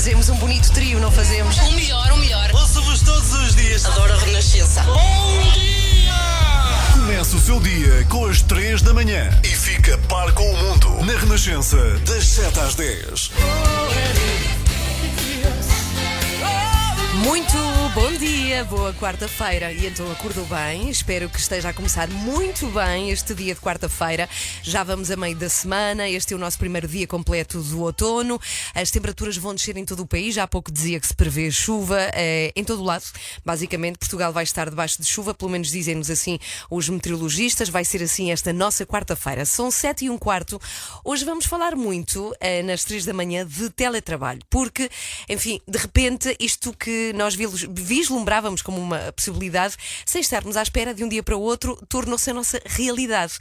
fazemos um bonito trio, não fazemos? O melhor, o melhor. Ouço-vos todos os dias. Adoro a Renascença. Bom dia! Começa o seu dia com as 3 da manhã e fica par com o mundo na Renascença, das 7 às 10. Muito bom dia, boa quarta-feira. E então acordou bem, espero que esteja a começar muito bem este dia de quarta-feira. Já vamos a meio da semana, este é o nosso primeiro dia completo do outono. As temperaturas vão descer em todo o país, já há pouco dizia que se prevê chuva em todo o lado. Basicamente, Portugal vai estar debaixo de chuva, pelo menos dizem-nos assim os meteorologistas. Vai ser assim esta nossa quarta-feira. São 7:15. Hoje vamos falar muito, nas 3 da manhã, de teletrabalho. Porque, enfim, de repente, isto que nós vislumbrávamos como uma possibilidade, sem estarmos à espera de um dia para o outro, tornou-se a nossa realidade.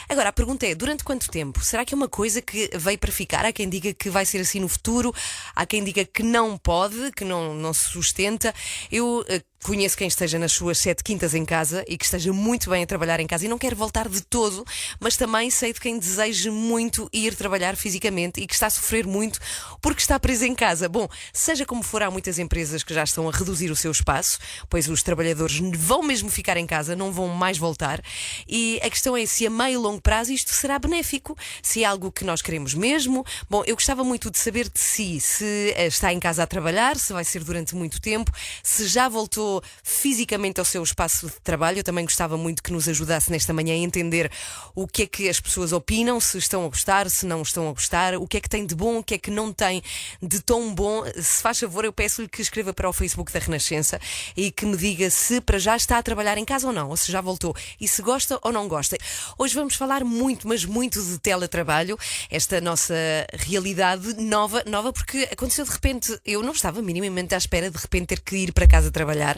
Agora, a pergunta é, durante quanto tempo? Será que é uma coisa que veio para ficar? Há quem diga que vai ser assim no futuro, há quem diga que não pode, que não se sustenta. Eu conheço quem esteja nas suas 7 quintas em casa e que esteja muito bem a trabalhar em casa e não quer voltar de todo, mas também sei de quem deseja muito ir trabalhar fisicamente e que está a sofrer muito porque está preso em casa. Bom, seja como for, há muitas empresas que já estão a reduzir o seu espaço, pois os trabalhadores vão mesmo ficar em casa, não vão mais voltar. E a questão é se a meio e longo prazo isto será benéfico, se é algo que nós queremos mesmo. Bom, eu gostava muito de saber de si, se está em casa a trabalhar, se vai ser durante muito tempo, se já voltou fisicamente ao seu espaço de trabalho. Eu também gostava muito que nos ajudasse nesta manhã a entender o que é que as pessoas opinam, se estão a gostar, se não estão a gostar, o que é que tem de bom, o que é que não tem de tão bom. Se faz favor, eu peço-lhe que escreva para o Facebook da Renascença e que me diga se para já está a trabalhar em casa ou não, ou se já voltou e se gosta ou não gosta. Hoje vamos falar muito, mas muito de teletrabalho, esta nossa realidade nova porque aconteceu de repente. Eu não estava minimamente à espera de repente ter que ir para casa trabalhar.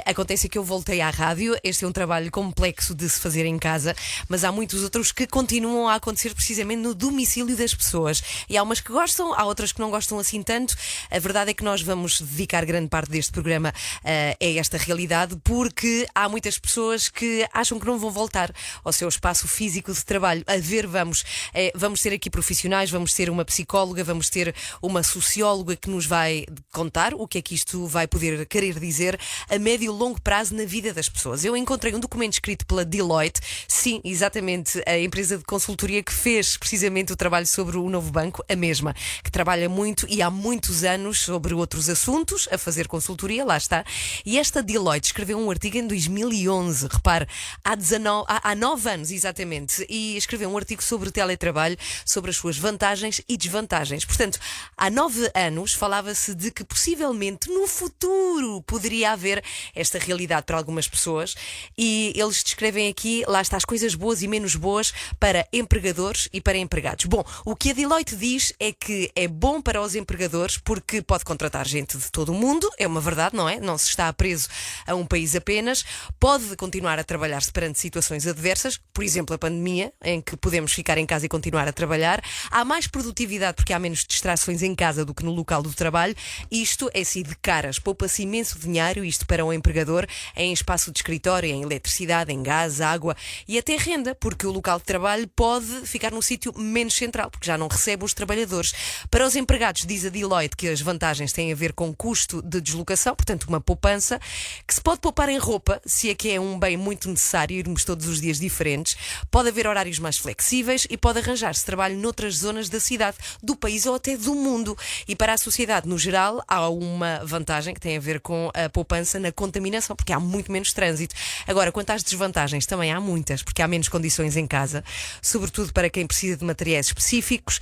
Acontece que eu voltei à rádio. Este é um trabalho complexo de se fazer em casa, mas há muitos outros que continuam a acontecer precisamente no domicílio das pessoas. E há umas que gostam, há outras que não gostam assim tanto. A verdade é que nós vamos dedicar grande parte deste programa a esta realidade, porque há muitas pessoas que acham que não vão voltar ao seu espaço físico de trabalho. A ver, vamos ter aqui profissionais, vamos ter uma psicóloga, vamos ter uma socióloga que nos vai contar o que é que isto vai poder querer dizer a médio e longo prazo na vida das pessoas. Eu encontrei um documento escrito pela Deloitte, sim, exatamente, a empresa de consultoria que fez precisamente o trabalho sobre o novo banco, a mesma, que trabalha muito e há muitos anos sobre outros assuntos, a fazer consultoria, lá está. E esta Deloitte escreveu um artigo em 2011, repare, há 9 anos exatamente, e escreveu um artigo sobre o teletrabalho, sobre as suas vantagens e desvantagens. Portanto, há 9 anos falava-se de que possivelmente no futuro poderia haver esta realidade para algumas pessoas, e eles descrevem aqui, lá está, as coisas boas e menos boas para empregadores e para empregados. Bom, o que a Deloitte diz é que é bom para os empregadores porque pode contratar gente de todo o mundo, é uma verdade, não é? Não se está preso a um país apenas, pode continuar a trabalhar-se perante situações adversas, por exemplo a pandemia, em que podemos ficar em casa e continuar a trabalhar. Há mais produtividade porque há menos distrações em casa do que no local do trabalho. Isto é assim de caras, poupa-se imenso dinheiro, isto para um empregador, em espaço de escritório, em eletricidade, em gás, água e até renda, porque o local de trabalho pode ficar num sítio menos central, porque já não recebe os trabalhadores. Para os empregados, diz a Deloitte que as vantagens têm a ver com custo de deslocação, portanto uma poupança, que se pode poupar em roupa, se é que é um bem muito necessário, irmos todos os dias diferentes, pode haver horários mais flexíveis e pode arranjar-se trabalho noutras zonas da cidade, do país ou até do mundo. E para a sociedade no geral há uma vantagem que tem a ver com a poupança na contaminação, porque há muito menos trânsito. Agora, quanto às desvantagens, também há muitas, porque há menos condições em casa, sobretudo para quem precisa de materiais específicos.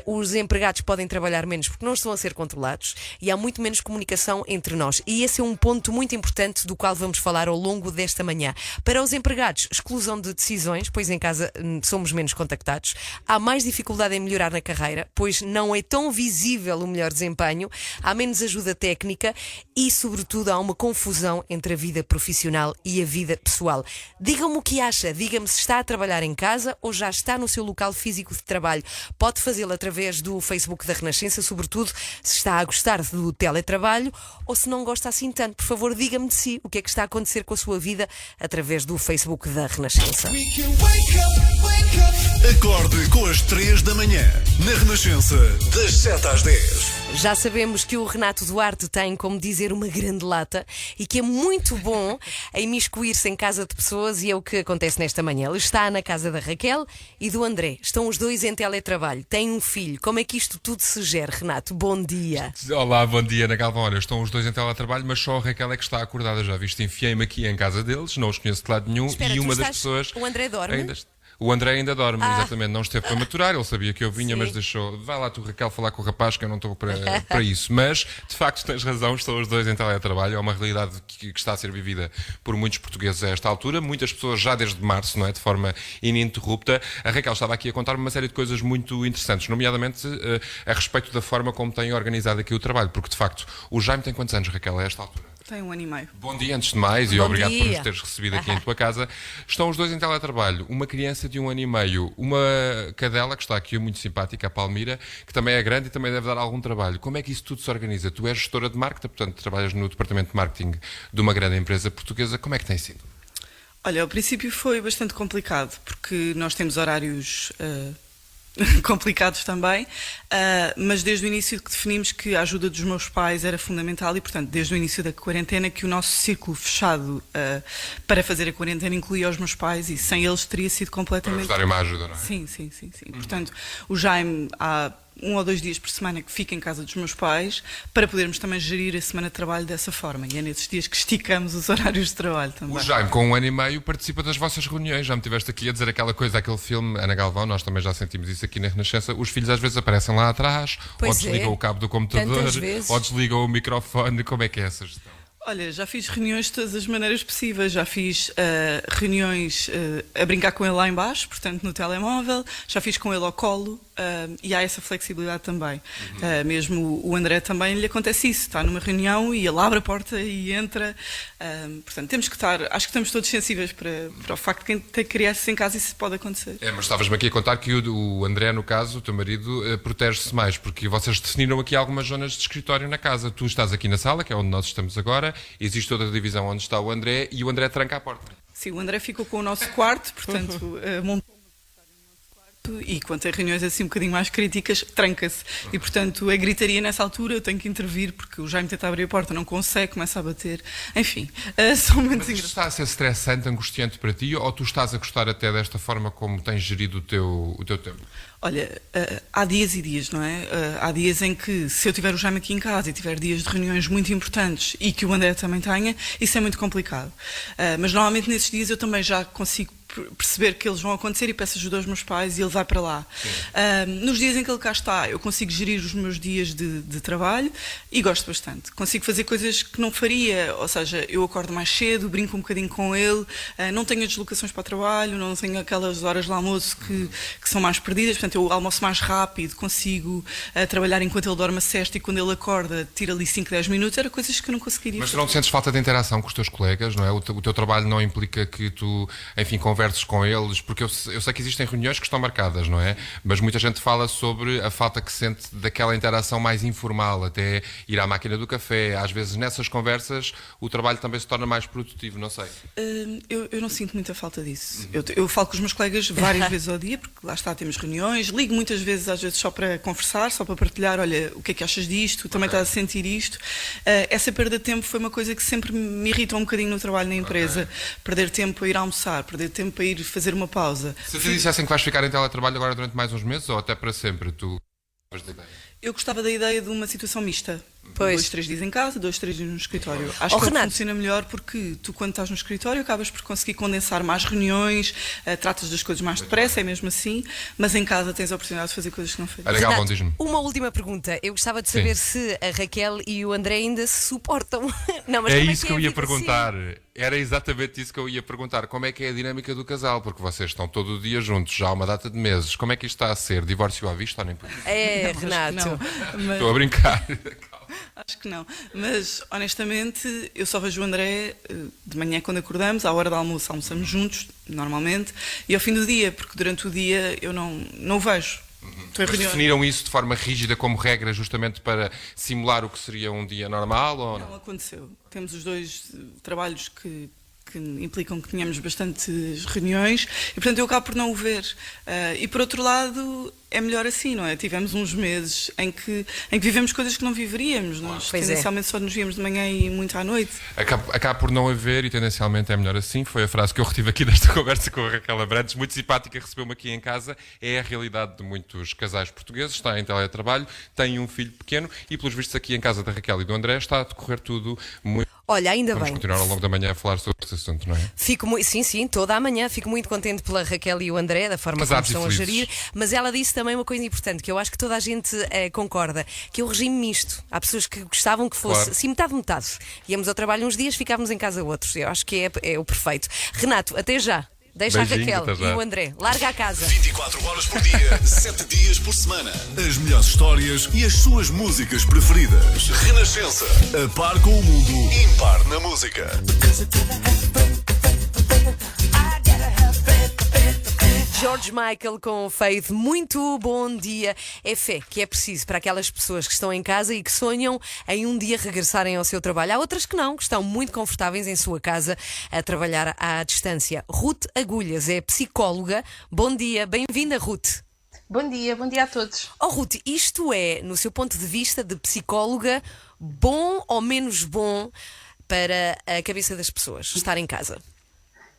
Os empregados podem trabalhar menos porque não estão a ser controlados e há muito menos comunicação entre nós. E esse é um ponto muito importante do qual vamos falar ao longo desta manhã. Para os empregados, exclusão de decisões, pois em casa somos menos contactados. Há mais dificuldade em melhorar na carreira, pois não é tão visível o melhor desempenho. Há menos ajuda técnica e, sobretudo, sobretudo, há uma confusão entre a vida profissional e a vida pessoal. Diga-me o que acha, diga-me se está a trabalhar em casa ou já está no seu local físico de trabalho. Pode fazê-lo através do Facebook da Renascença, sobretudo se está a gostar do teletrabalho ou se não gosta assim tanto. Por favor, diga-me de si o que é que está a acontecer com a sua vida através do Facebook da Renascença. Acorde com as 3 da manhã, na Renascença, das 7 às 10. Já sabemos que o Renato Duarte tem, como dizer, uma grande lata e que é muito bom a imiscuir-se em casa de pessoas, e é o que acontece nesta manhã. Ele está na casa da Raquel e do André. Estão os dois em teletrabalho. Têm um filho. Como é que isto tudo se gera, Renato? Bom dia. Olá, bom dia, Ana Galvão. Olha, estão os dois em teletrabalho, mas só a Raquel é que está acordada. Já viste, enfiei-me aqui em casa deles, não os conheço de lado nenhum. Espera, e uma das estás... pessoas... O André dorme? O André ainda dorme, exatamente, não esteve para maturar, ele sabia que eu vinha, Sim. mas deixou. Vai lá tu, Raquel, falar com o rapaz, que eu não estou para isso. Mas, de facto, tens razão, estão os dois em teletrabalho, é uma realidade que está a ser vivida por muitos portugueses a esta altura, muitas pessoas já desde março, não é? De forma ininterrupta. A Raquel estava aqui a contar-me uma série de coisas muito interessantes, nomeadamente a respeito da forma como tem organizado aqui o trabalho, porque, de facto, o Jaime tem quantos anos, Raquel, a esta altura? Tem 1 ano e meio. Bom dia, antes de mais, e Bom obrigado por dia. nos teres recebido aqui em tua casa. Estão os dois em teletrabalho, uma criança de 1 ano e meio, uma cadela que está aqui muito simpática, a Palmira, que também é grande e também deve dar algum trabalho. Como é que isso tudo se organiza? Tu és gestora de marketing, portanto trabalhas no departamento de marketing de uma grande empresa portuguesa. Como é que tem sido? Olha, ao princípio foi bastante complicado, porque nós temos horários complicados também, mas desde o início que definimos que a ajuda dos meus pais era fundamental e, portanto, desde o início da quarentena, que o nosso círculo fechado para fazer a quarentena incluía os meus pais e sem eles teria sido Para completamente... vos darem uma ajuda, não é? Sim. Portanto, o Jaime há 1 ou 2 dias por semana que fica em casa dos meus pais para podermos também gerir a semana de trabalho dessa forma. E é nesses dias que esticamos os horários de trabalho também. O Jaime, com 1 ano e meio, participa das vossas reuniões. Já me tiveste aqui a dizer aquela coisa, aquele filme, Ana Galvão, nós também já sentimos isso aqui na Renascença. Os filhos às vezes aparecem lá atrás, Pois ou desligam é. o cabo do computador, Tantas vezes. ou desligam o microfone. Como é que é essa gestão? Olha, já fiz reuniões de todas as maneiras possíveis. Já fiz reuniões a brincar com ele lá em baixo, portanto no telemóvel. Já fiz com ele ao colo e há essa flexibilidade também. Mesmo o André também lhe acontece isso. Está numa reunião e ele abre a porta e entra. Portanto, temos que estar... Acho que estamos todos sensíveis para o facto de quem tem crianças em casa isso pode acontecer. É, mas estavas-me aqui a contar que o André, no caso, o teu marido, protege-se mais, porque vocês definiram aqui algumas zonas de escritório na casa. Tu estás aqui na sala, que é onde nós estamos agora, existe outra divisão onde está o André e o André tranca a porta. Sim, o André ficou com o nosso quarto, portanto, montou e quando tem reuniões assim um bocadinho mais críticas, tranca-se. E, portanto, a gritaria nessa altura eu tenho que intervir porque o Jaime tenta abrir a porta, não consegue, começa a bater. Enfim, são momentos Mas isto engraçados. está a ser estressante, angustiante para ti, ou tu estás a gostar até desta forma como tens gerido o teu tempo? Olha, há dias e dias, não é? Há dias em que, se eu tiver o Jaime aqui em casa e tiver dias de reuniões muito importantes e que o André também tenha, isso é muito complicado. Mas normalmente nesses dias eu também já consigo perceber que eles vão acontecer e peço ajuda aos meus pais e ele vai para lá. Nos dias em que ele cá está, eu consigo gerir os meus dias de trabalho e gosto bastante. Consigo fazer coisas que não faria, ou seja, eu acordo mais cedo, brinco um bocadinho com ele, não tenho deslocações para o trabalho, não tenho aquelas horas de almoço que são mais perdidas, portanto eu almoço mais rápido, consigo trabalhar enquanto ele dorme a sesta e quando ele acorda tira ali 5, 10 minutos, era coisas que eu não conseguiria Mas tu fazer. não sentes falta de interação com os teus colegas, não é? O teu trabalho não implica que tu, enfim, converses com eles, porque eu sei que existem reuniões que estão marcadas, não é? Mas muita gente fala sobre a falta que sente daquela interação mais informal, até ir à máquina do café. Às vezes nessas conversas o trabalho também se torna mais produtivo, não sei. Eu não sinto muita falta disso. Eu falo com os meus colegas várias vezes ao dia, porque lá está, temos reuniões, ligo muitas vezes, às vezes só para conversar, só para partilhar, olha, o que é que achas disto, também estás a sentir isto. Essa perda de tempo foi uma coisa que sempre me irritou um bocadinho no trabalho na empresa. Perder tempo a ir almoçar, perder tempo a ir fazer uma pausa. Se te dissessem que vais ficar em teletrabalho agora durante mais uns meses ou até para sempre, tu... Eu gostava da ideia de uma situação mista. Pois. 2, 3 dias em casa, 2, 3 dias no escritório. Acho Oh, que Renato. funciona melhor porque tu, quando estás no escritório, acabas por conseguir condensar mais reuniões, tratas das coisas mais depressa, é mesmo assim, mas em casa tens a oportunidade de fazer coisas que não fazes. É legal, Renato, bom, diz-me. uma última pergunta. Eu gostava de saber se a Raquel e o André ainda se suportam. Não, mas É como isso que é eu a ia vida perguntar. assim? Era exatamente isso que eu ia perguntar. Como é que é a dinâmica do casal? Porque vocês estão todo o dia juntos, já há uma data de meses. Como é que isto está a ser? Divórcio à vista ou nem por isso? É, Não, acho que Renato. não. Mas- Estou a brincar. Acho que não. Mas, honestamente, eu só vejo o André de manhã quando acordamos, à hora do almoço, almoçamos juntos, normalmente, e ao fim do dia, porque durante o dia eu não o vejo. Mas definiram isso de forma rígida como regra justamente para simular o que seria um dia normal? Ou não aconteceu. Temos os dois trabalhos que implicam que tenhamos bastantes reuniões e, portanto, eu acabo por não o ver. E, por outro lado, é melhor assim, não é? Tivemos uns meses em que vivemos coisas que não viveríamos. Nós tendencialmente só nos víamos de manhã e muito à noite. Acaba por não haver e tendencialmente é melhor assim. Foi a frase que eu retive aqui desta conversa com a Raquel Abrantes, muito simpática, recebeu-me aqui em casa. É a realidade de muitos casais portugueses, está em teletrabalho, tem um filho pequeno e, pelos vistos, aqui em casa da Raquel e do André está a decorrer tudo muito. Olha, ainda Vamos bem. continuar ao longo da manhã a falar sobre esse assunto, não é? Sim, toda a manhã. Fico muito contente pela Raquel e o André, da forma como estão a gerir. Mas ela disse também uma coisa importante, que eu acho que toda a gente concorda, que é o regime misto. Há pessoas que gostavam que fosse, assim, metade. Íamos ao trabalho uns dias, ficávamos em casa outros. Eu acho que é o perfeito. Renato, até já. Deixa Beijinho, a Raquel e o André. Larga a casa. 24 horas por dia, 7 dias por semana. As melhores histórias e as suas músicas preferidas. Renascença. A par com o mundo, impar na música. George Michael com Faith, muito bom dia. É fé que é preciso para aquelas pessoas que estão em casa e que sonham em um dia regressarem ao seu trabalho. Há outras que não, que estão muito confortáveis em sua casa a trabalhar à distância. Ruth Agulhas é psicóloga. Bom dia, bem-vinda, Ruth. Bom dia a todos. Oh, Ruth, isto é, no seu ponto de vista de psicóloga, bom ou menos bom para a cabeça das pessoas estar em casa?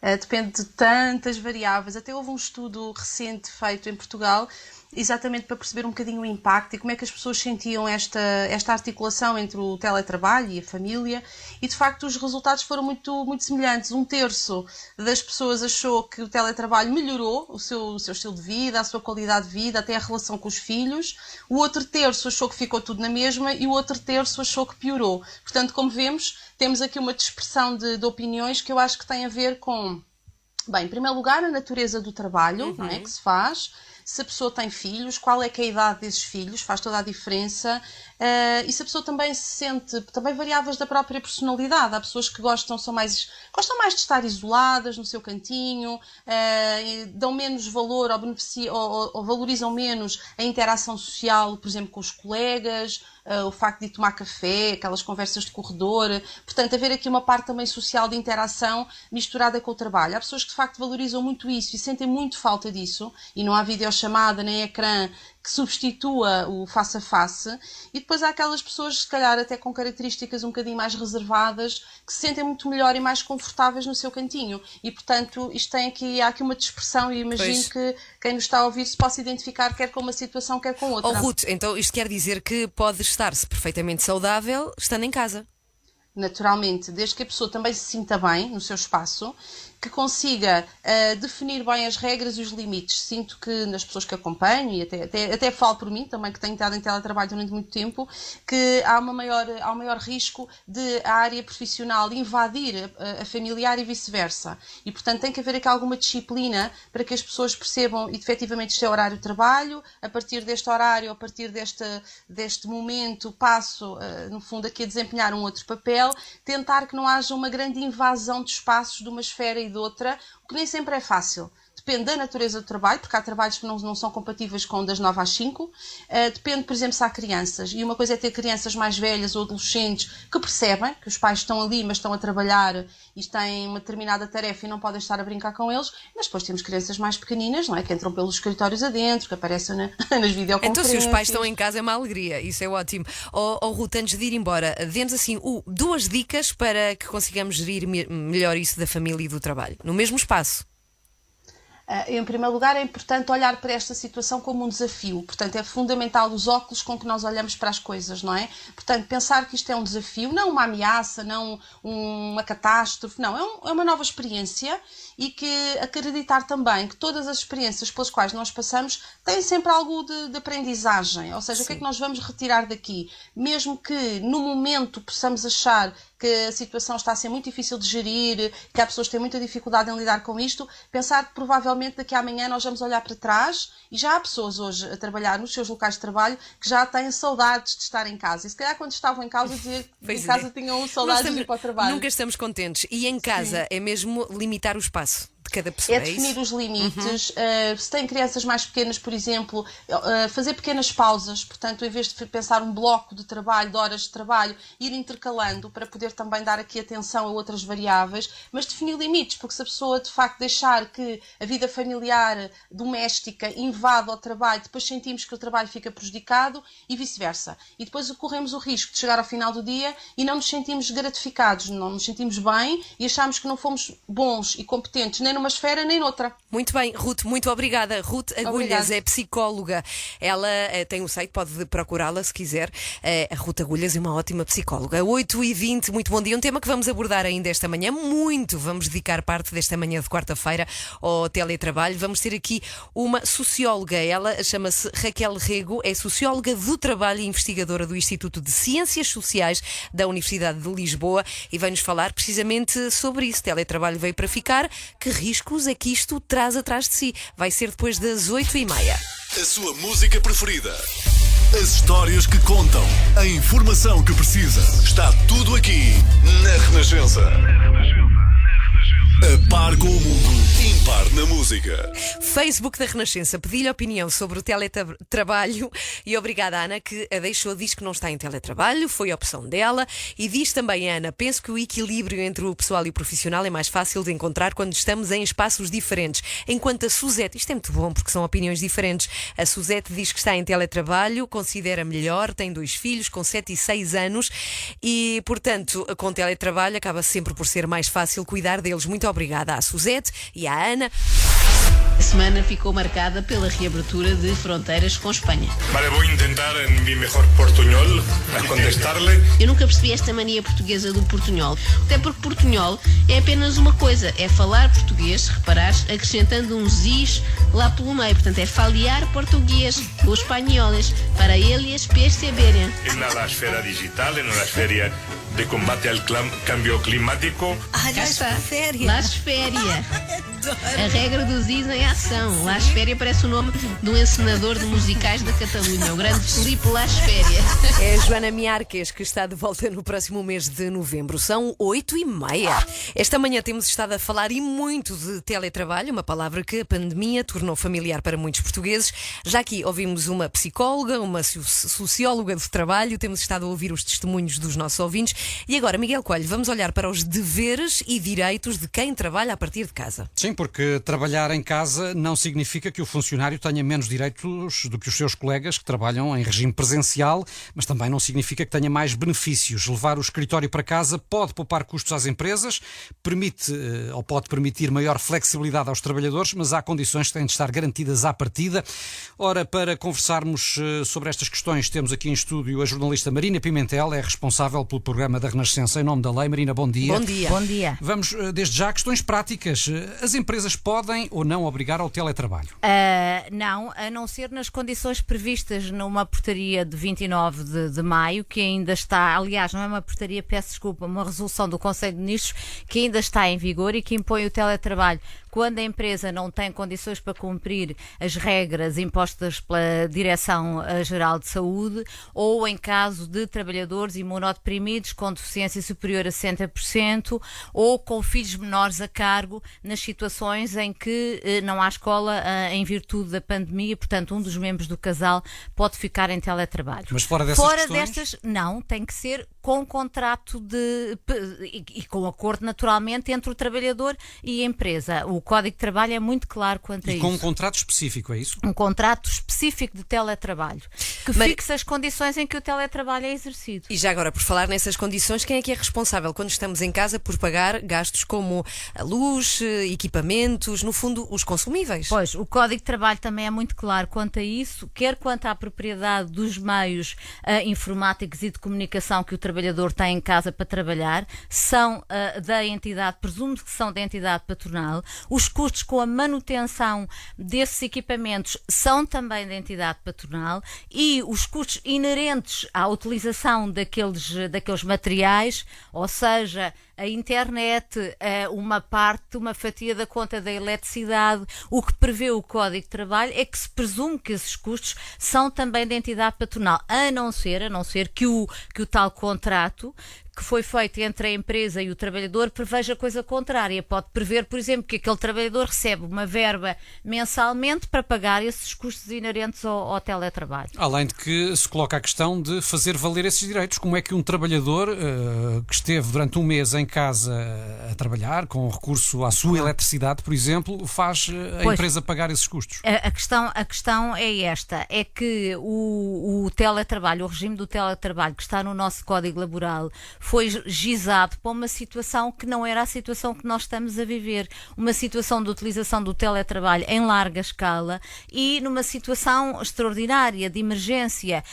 Depende de tantas variáveis. Até houve um estudo recente feito em Portugal, exatamente para perceber um bocadinho o impacto e como é que as pessoas sentiam esta articulação entre o teletrabalho e a família, e de facto os resultados foram muito semelhantes. 1/3 das pessoas achou que o teletrabalho melhorou o seu estilo de vida, a sua qualidade de vida, até a relação com os filhos. O outro terço achou que ficou tudo na mesma e o outro terço achou que piorou. Portanto, como vemos, temos aqui uma dispersão de opiniões que eu acho que tem a ver com, bem, em primeiro lugar, a natureza do trabalho, não é, que se faz. Se a pessoa tem filhos, qual é que é a idade desses filhos, faz toda a diferença. E se a pessoa também se sente, também variáveis da própria personalidade. Há pessoas que gostam mais de estar isoladas no seu cantinho, dão menos valor ou valorizam menos a interação social, por exemplo, com os colegas, o facto de ir tomar café, aquelas conversas de corredor. Portanto, haver aqui uma parte também social de interação misturada com o trabalho. Há pessoas que de facto valorizam muito isso e sentem muito falta disso, e não há videochamada nem ecrã que substitua o face-a-face, e depois há aquelas pessoas, se calhar até com características um bocadinho mais reservadas, que se sentem muito melhor e mais confortáveis no seu cantinho, e portanto há aqui uma dispersão, e imagino que quem nos está a ouvir se possa identificar quer com uma situação, quer com outra. Oh, Ruth, então isto quer dizer que pode estar-se perfeitamente saudável estando em casa? Naturalmente, desde que a pessoa também se sinta bem no seu espaço, que consiga definir bem as regras e os limites. Sinto que nas pessoas que acompanho, e até falo por mim também, que tenho estado em teletrabalho durante muito tempo, que há um maior risco de a área profissional invadir a familiar e vice-versa. E, portanto, tem que haver aqui alguma disciplina para que as pessoas percebam efetivamente este é o horário de trabalho, a partir deste horário, a partir deste momento, passo, no fundo, aqui a desempenhar um outro papel, tentar que não haja uma grande invasão de espaços de uma esfera e de outra, o que nem sempre é fácil. Depende da natureza do trabalho, porque há trabalhos que não são compatíveis com das 9 às 5. Depende, por exemplo, se há crianças. E uma coisa é ter crianças mais velhas ou adolescentes que percebem que os pais estão ali, mas estão a trabalhar e têm uma determinada tarefa e não podem estar a brincar com eles. Mas depois temos crianças mais pequeninas, não é? Que entram pelos escritórios adentro, que aparecem nas videoconferências. Então, se os pais estão em casa, é uma alegria. Isso é ótimo. Ruth, antes de ir embora, dê-nos assim 2 dicas para que consigamos gerir melhor isso da família e do trabalho, no mesmo espaço. Em primeiro lugar, é importante olhar para esta situação como um desafio. Portanto, é fundamental os óculos com que nós olhamos para as coisas, não é? Portanto, pensar que isto é um desafio, não uma ameaça, não uma catástrofe, não. É uma nova experiência, e que acreditar também que todas as experiências pelas quais nós passamos têm sempre algo de aprendizagem. Ou seja, o que é que nós vamos retirar daqui? Mesmo que no momento possamos achar que a situação está a ser muito difícil de gerir, que há pessoas que têm muita dificuldade em lidar com isto, pensar que provavelmente daqui a amanhã nós vamos olhar para trás, e já há pessoas hoje a trabalhar nos seus locais de trabalho que já têm saudades de estar em casa. E se calhar quando estavam em casa, em casa tinham saudades de ir para o trabalho. Nunca estamos contentes. E em casa é mesmo limitar o espaço de cada pessoa. É definir os limites. Se tem crianças mais pequenas, por exemplo, fazer pequenas pausas, portanto, em vez de pensar um bloco de trabalho, de horas de trabalho, ir intercalando para poder também dar aqui atenção a outras variáveis, mas definir limites, porque se a pessoa de facto deixar que a vida familiar, doméstica, invada o trabalho, depois sentimos que o trabalho fica prejudicado e vice-versa. E depois corremos o risco de chegar ao final do dia e não nos sentimos gratificados, não nos sentimos bem e achamos que não fomos bons e competentes nem numa esfera nem noutra. Muito bem, Ruth, muito obrigada. Ruth Agulhas é psicóloga. Ela tem um site, pode procurá-la se quiser. A Ruth Agulhas é uma ótima psicóloga. 8h20, muito bom dia. Um tema que vamos abordar ainda esta manhã, vamos dedicar parte desta manhã de quarta-feira ao teletrabalho. Vamos ter aqui uma socióloga. Ela chama-se Raquel Rego, é socióloga do trabalho e investigadora do Instituto de Ciências Sociais da Universidade de Lisboa e vai-nos falar precisamente sobre isso. Teletrabalho veio para ficar. Que riscos é que isto traz atrás de si? Vai ser depois das 8h30. A sua música preferida. As histórias que contam. A informação que precisa. Está tudo aqui na Renascença. A par com o mundo, impar na música. Facebook da Renascença, pedi-lhe opinião sobre o teletrabalho e obrigada, Ana, que a deixou. Diz que não está em teletrabalho, foi a opção dela. E diz também, Ana, penso que o equilíbrio entre o pessoal e o profissional é mais fácil de encontrar quando estamos em espaços diferentes. Enquanto a Suzete, isto é muito bom porque são opiniões diferentes, a Suzete diz que está em teletrabalho, considera melhor, tem 2 filhos com 7 e 6 anos e, portanto, com teletrabalho acaba sempre por ser mais fácil cuidar deles. Muito obrigada à Suzete e à Ana. A semana ficou marcada pela reabertura de fronteiras com Espanha. Vale, vou tentar em mi mejor portuñol a contestar-lhe. Eu nunca percebi esta mania portuguesa do portunhol. Até porque portunhol é apenas uma coisa, é falar português, reparares, acrescentando um zis lá pelo meio. Portanto, é falear português, os espanhóis, para eles perceberem. Na esfera digital, na esfera de combate ao cambio climático. Cá está, Las Féria. A regra do Zis em ação. Las Féria parece o nome de um encenador de musicais da Catalunha, o grande Filipe Las Féria. É a Joana Miarques que está de volta no próximo mês de novembro. São 8h30. Esta manhã temos estado a falar e muito de teletrabalho, uma palavra que a pandemia tornou familiar para muitos portugueses. Já aqui ouvimos uma psicóloga, uma socióloga de trabalho, temos estado a ouvir os testemunhos dos nossos ouvintes. E agora, Miguel Coelho, vamos olhar para os deveres e direitos de quem trabalha a partir de casa. Sim, porque trabalhar em casa não significa que o funcionário tenha menos direitos do que os seus colegas que trabalham em regime presencial, mas também não significa que tenha mais benefícios. Levar o escritório para casa pode poupar custos às empresas, pode permitir maior flexibilidade aos trabalhadores, mas há condições que têm de estar garantidas à partida. Ora, para conversarmos sobre estas questões, temos aqui em estúdio a jornalista Marina Pimentel, é responsável pelo programa da Renascença em nome da lei. Marina, bom dia. Bom dia. Bom dia. Vamos, desde já, a questões práticas. As empresas podem ou não obrigar ao teletrabalho? Não, a não ser nas condições previstas numa portaria de 29 de maio, que ainda está, aliás, não é uma portaria, peço desculpa, uma resolução do Conselho de Ministros que ainda está em vigor e que impõe o teletrabalho quando a empresa não tem condições para cumprir as regras impostas pela Direção-Geral de Saúde ou em caso de trabalhadores imunodeprimidos com deficiência superior a 60% ou com filhos menores a cargo nas situações em que não há escola em virtude da pandemia, portanto um dos membros do casal pode ficar em teletrabalho. Mas fora dessas questões? Destas, não, tem que ser com contrato e com acordo naturalmente entre o trabalhador e a empresa. O Código de Trabalho é muito claro quanto a isso. E com um contrato específico, é isso? Um contrato específico de teletrabalho, que fixa as condições em que o teletrabalho é exercido. E já agora, por falar nessas condições, quem é que é responsável quando estamos em casa por pagar gastos como a luz, equipamentos, no fundo, os consumíveis? Pois, o Código de Trabalho também é muito claro quanto a isso, quer quanto à propriedade dos meios informáticos e de comunicação que o trabalhador trabalhador tem em casa para trabalhar são da entidade, presumo que são da entidade patronal. Os custos com a manutenção desses equipamentos são também da entidade patronal e os custos inerentes à utilização daqueles materiais, ou seja, a internet, uma fatia da conta da eletricidade, o que prevê o Código de Trabalho é que se presume que esses custos são também da entidade patronal, a não ser que o tal contrato que foi feito entre a empresa e o trabalhador preveja coisa contrária. Pode prever, por exemplo, que aquele trabalhador recebe uma verba mensalmente para pagar esses custos inerentes ao teletrabalho. Além de que se coloca a questão de fazer valer esses direitos. Como é que um trabalhador que esteve durante um mês em casa a trabalhar, com recurso à sua eletricidade, por exemplo, faz a empresa pagar esses custos? A questão é esta, é que o teletrabalho, o regime do teletrabalho que está no nosso Código Laboral foi gizado para uma situação que não era a situação que nós estamos a viver. Uma situação de utilização do teletrabalho em larga escala e numa situação extraordinária de emergência.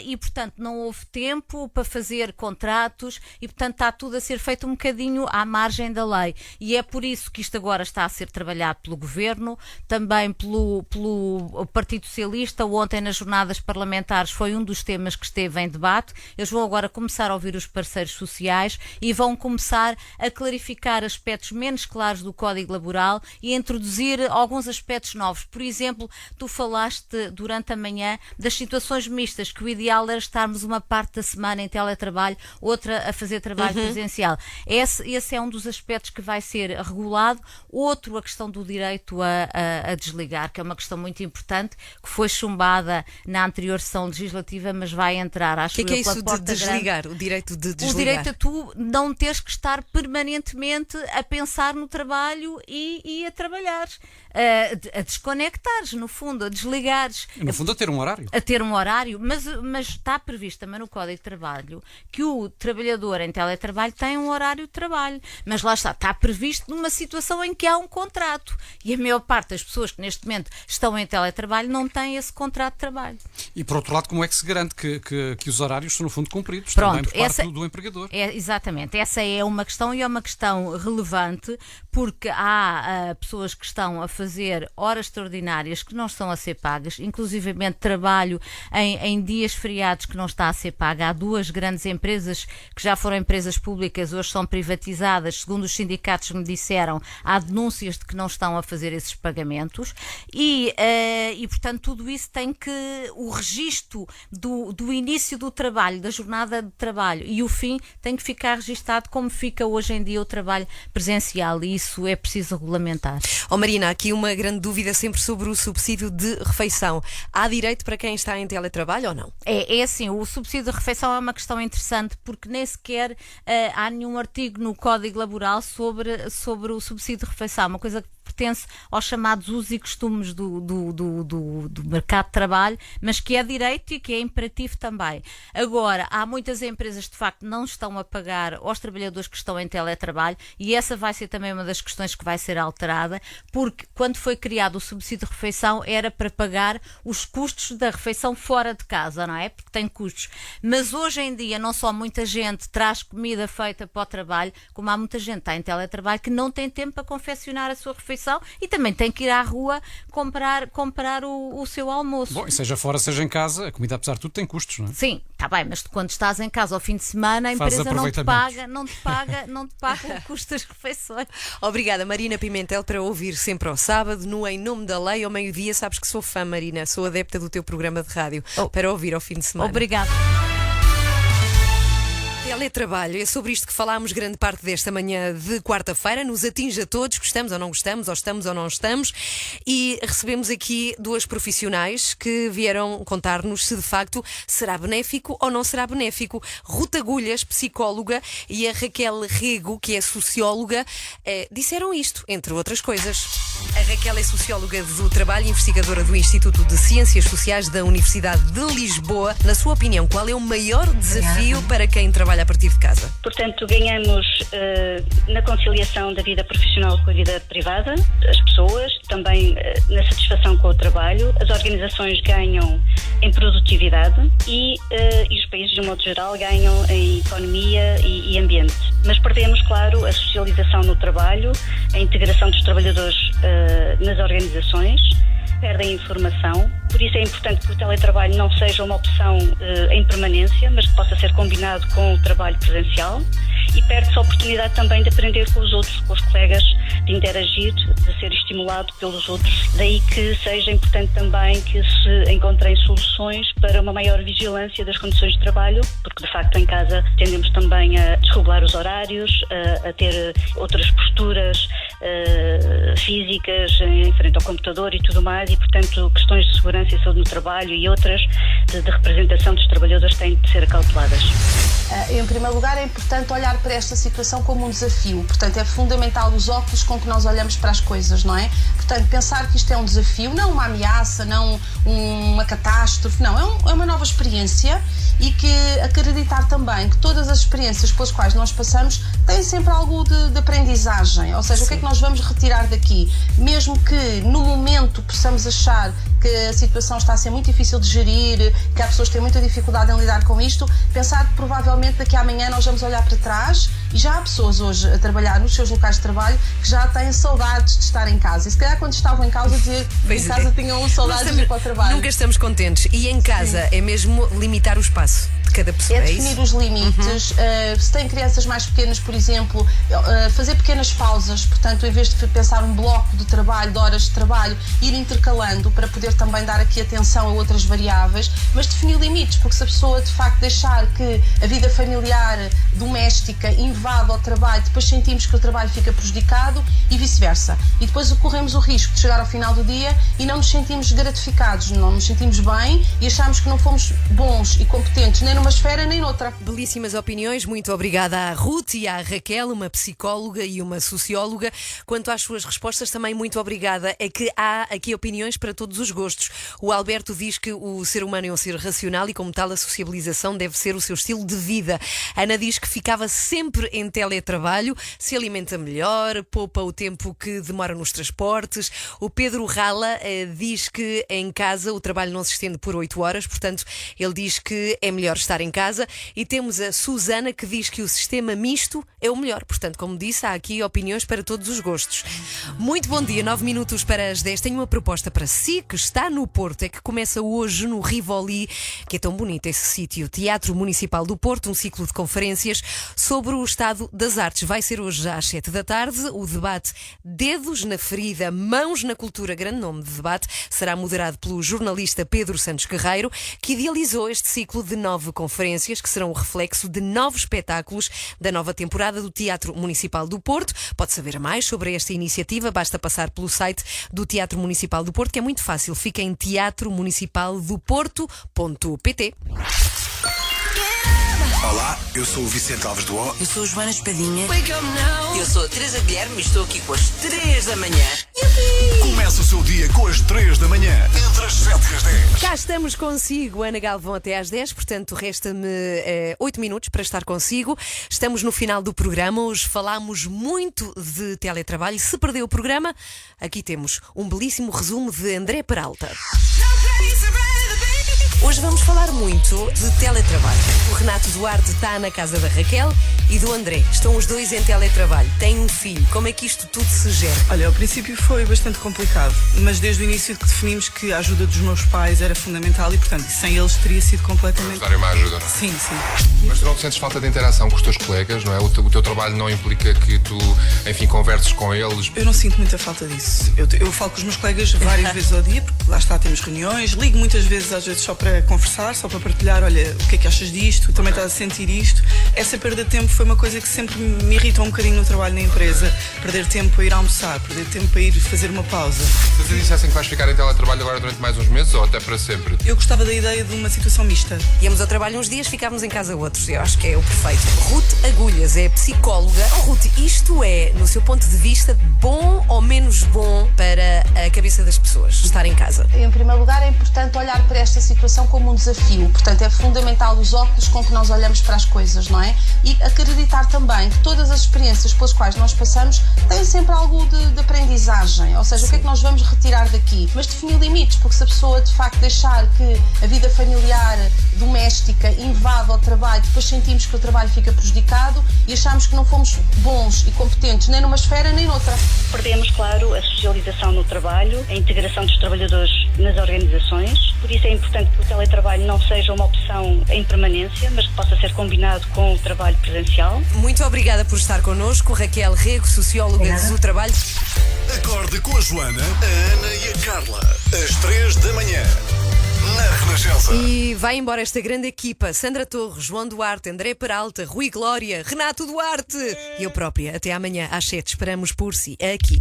E, portanto, não houve tempo para fazer contratos e, portanto, está tudo a ser feito um bocadinho à margem da lei. E é por isso que isto agora está a ser trabalhado pelo Governo, também pelo Partido Socialista. Ontem, nas jornadas parlamentares, foi um dos temas que esteve em debate. Eles vão agora começar a ouvir os parceiros sociais e vão começar a clarificar aspectos menos claros do Código Laboral e a introduzir alguns aspectos novos. Por exemplo, tu falaste durante a manhã das situações mistas, que o ideal era estarmos uma parte da semana em teletrabalho, outra a fazer trabalho presencial. Esse é um dos aspectos que vai ser regulado. Outro, a questão do direito a desligar, que é uma questão muito importante, que foi chumbada na anterior sessão legislativa, mas vai entrar, acho que é isso de desligar? O direito de desligar? O direito a tu não teres que estar permanentemente a pensar no trabalho e a trabalhar, a desconectares, no fundo, a desligares. No fundo, a ter um horário. A ter um horário, mas está previsto também no Código de Trabalho que o trabalhador em teletrabalho tem um horário de trabalho. Mas lá está previsto numa situação em que há um contrato. E a maior parte das pessoas que neste momento estão em teletrabalho não têm esse contrato de trabalho. E por outro lado, como é que se garante que os horários são no fundo cumpridos? Pronto, também por parte do empregador? Exatamente, essa é uma questão e é uma questão relevante, porque há pessoas que estão a fazer horas extraordinárias que não estão a ser pagas, inclusivamente trabalho em dias feriados que não está a ser pago. Há duas grandes empresas que já foram empresas públicas, hoje são privatizadas, segundo os sindicatos me disseram, há denúncias de que não estão a fazer esses pagamentos e portanto tudo isso tem que, o registro do início do trabalho, da jornada de trabalho e o fim tem que ficar registado como fica hoje em dia o trabalho presencial e isso é preciso regulamentar. Marina, aqui uma grande dúvida sempre sobre o subsídio de refeição. Há direito para quem está em teletrabalho ou não? É assim, o subsídio de refeição é uma questão interessante porque nem sequer há nenhum artigo no Código Laboral sobre o subsídio de refeição, uma coisa que pertence aos chamados usos e costumes do mercado de trabalho, mas que é direito e que é imperativo também. Agora, há muitas empresas que de facto não estão a pagar aos trabalhadores que estão em teletrabalho e essa vai ser também uma das questões que vai ser alterada, porque quando foi criado o subsídio de refeição era para pagar os custos da refeição fora de casa, não é? Porque tem custos. Mas hoje em dia não só muita gente traz comida feita para o trabalho, como há muita gente que está em teletrabalho que não tem tempo para confeccionar a sua refeição e também tem que ir à rua comprar o seu almoço. Bom, e seja fora, seja em casa, a comida apesar de tudo tem custos, não é? Sim, está bem, mas quando estás em casa ao fim de semana, a empresa não te paga o custo das refeições. Obrigada, Marina Pimentel, para ouvir sempre ao sábado, no Em Nome da Lei, ao meio-dia. Sabes que sou fã, Marina, sou adepta do teu programa de rádio, para ouvir ao fim de semana. Obrigada. Teletrabalho, é sobre isto que falámos grande parte desta manhã de quarta-feira, nos atinge a todos, gostamos ou não gostamos, ou estamos ou não estamos, e recebemos aqui duas profissionais que vieram contar-nos se de facto será benéfico ou não será benéfico. Ruth Agulhas, psicóloga, e a Raquel Rego, que é socióloga, disseram isto, entre outras coisas. A Raquel é socióloga do trabalho e investigadora do Instituto de Ciências Sociais da Universidade de Lisboa. Na sua opinião, qual é o maior desafio para quem trabalha a partir de casa? Portanto, ganhamos na conciliação da vida profissional com a vida privada, as pessoas, também na satisfação com o trabalho, as organizações ganham em produtividade e os países, de um modo geral, ganham em economia e ambiente. Mas perdemos, claro, a socialização no trabalho, a integração dos trabalhadores nas organizações, perdem a informação. Por isso é importante que o teletrabalho não seja uma opção em permanência, mas que possa ser combinado com o trabalho presencial. E perde-se a oportunidade também de aprender com os outros, com os colegas, de interagir, de ser estimulado pelos outros. Daí que seja importante também que se encontrem soluções para uma maior vigilância das condições de trabalho, porque de facto em casa tendemos também a desregular os horários, a ter outras posturas físicas em frente ao computador e tudo mais, e portanto questões de segurança e saúde no trabalho e outras de representação dos trabalhadores têm de ser acauteladas. Em primeiro lugar, é importante olhar para esta situação como um desafio. Portanto, é fundamental os óculos com que nós olhamos para as coisas, não é? Portanto, pensar que isto é um desafio, não uma ameaça, não uma catástrofe, não. É uma nova experiência e que acreditar também que todas as experiências pelas quais nós passamos têm sempre algo de aprendizagem. Ou seja, o que é que nós vamos retirar daqui? Mesmo que no momento possamos achar que a situação está a ser muito difícil de gerir, que há pessoas que têm muita dificuldade em lidar com isto, pensar que provavelmente daqui a amanhã nós vamos olhar para trás, e já há pessoas hoje a trabalhar nos seus locais de trabalho que já têm saudades de estar em casa. E se calhar quando estavam em casa, em casa tinham saudades de ir para o trabalho. Nunca estamos contentes. E em casa é mesmo limitar o espaço de cada pessoa. É definir os limites. Se tem crianças mais pequenas, por exemplo, fazer pequenas pausas. Portanto, em vez de pensar um bloco de trabalho, de horas de trabalho, ir intercalando para poder também dar aqui atenção a outras variáveis, mas definir limites, porque se a pessoa de facto deixar que a vida familiar, doméstica, invada ao trabalho, depois sentimos que o trabalho fica prejudicado e vice-versa. E depois corremos o risco de chegar ao final do dia e não nos sentimos gratificados, não nos sentimos bem e achamos que não fomos bons e competentes nem numa esfera nem noutra. Belíssimas opiniões, muito obrigada à Ruth e à Raquel, uma psicóloga e uma socióloga. Quanto às suas respostas, também muito obrigada. É que há aqui opiniões para todos os gostos. O Alberto diz que o ser humano é um ser racional e, como tal, a sociabilização deve ser o seu estilo de vida. A Ana diz que ficava sempre em teletrabalho, se alimenta melhor, poupa o tempo que demora nos transportes. O Pedro Rala diz que em casa o trabalho não se estende por 8 horas, portanto, ele diz que é melhor estar em casa. E temos a Susana, que diz que o sistema misto é o melhor. Portanto, como disse, há aqui opiniões para todos os gostos. Muito bom dia, 9 minutos para as 10. Tenho uma proposta para si, que está no Porto, é que começa hoje no Rivoli, que é tão bonito esse sítio, Teatro Municipal do Porto, um ciclo de conferências sobre o estado das artes. Vai ser hoje às 7 da tarde. O debate Dedos na Ferida, Mãos na Cultura, grande nome de debate, será moderado pelo jornalista Pedro Santos Guerreiro, que idealizou este ciclo de 9 conferências, que serão o reflexo de 9 espetáculos da nova temporada do Teatro Municipal do Porto. Pode saber mais sobre esta iniciativa, basta passar pelo site do Teatro Municipal do Porto, que é muito fácil, fica em teatromunicipaldoporto.pt. Olá, eu sou o Vicente Alves do O. Eu sou a Joana Espadinha. Eu sou a Teresa Guilherme e estou aqui com as 3 da manhã. Começa o seu dia com as 3 da manhã, entre as 7 e as 10. Cá estamos consigo, Ana Galvão, até às 10, portanto resta-me 8 minutos para estar consigo. Estamos no final do programa, hoje falámos muito de teletrabalho. Se perdeu o programa, aqui temos um belíssimo resumo de André Peralta. Hoje vamos falar muito de teletrabalho. O Renato Duarte está na casa da Raquel e do André. Estão os dois em teletrabalho. Têm um filho. Como é que isto tudo se gera? Olha, ao princípio foi bastante complicado, mas desde o início que definimos que a ajuda dos meus pais era fundamental e, portanto, sem eles teria sido completamente... Darem uma ajuda, não é? Sim, sim. Mas tu não te sentes falta de interação com os teus colegas, não é? O teu trabalho não implica que tu, enfim, converses com eles? Eu não sinto muita falta disso. Eu falo com os meus colegas várias vezes ao dia, porque lá está, temos reuniões, ligo muitas vezes, às vezes só para conversar, só para partilhar, olha, o que é que achas disto, também estás a sentir isto. Essa perda de tempo foi uma coisa que sempre me irritou um bocadinho no trabalho na empresa. Perder tempo a ir almoçar, perder tempo a ir fazer uma pausa. Se te dissessem que vais ficar em teletrabalho agora durante mais uns meses ou até para sempre? Eu gostava da ideia de uma situação mista. Íamos ao trabalho uns dias, ficávamos em casa outros. Eu acho que é o perfeito. Ruth Agulhas é psicóloga. Oh, Ruth, isto é, no seu ponto de vista, bom ou menos bom para a cabeça das pessoas estar em casa? Em primeiro lugar, é importante olhar para esta situação situação como um desafio. Portanto, é fundamental os óculos com que nós olhamos para as coisas, não é? E acreditar também que todas as experiências pelas quais nós passamos têm sempre algo de aprendizagem. Ou seja, o que é que nós vamos retirar daqui? Mas definir limites, porque se a pessoa de facto deixar que a vida familiar, doméstica, invada o trabalho, depois sentimos que o trabalho fica prejudicado e achamos que não fomos bons e competentes nem numa esfera nem noutra. Perdemos, claro, a socialização no trabalho, a integração dos trabalhadores nas organizações. Por isso é importante que o teletrabalho não seja uma opção em permanência, mas que possa ser combinado com o trabalho presencial. Muito obrigada por estar connosco, Raquel Rego, socióloga do trabalho. Acorde com a Joana, a Ana e a Carla, às 3 da manhã, na Renascença. E vai embora esta grande equipa: Sandra Torres, João Duarte, André Peralta, Rui Glória, Renato Duarte e eu própria. Até amanhã às 7. Esperamos por si aqui.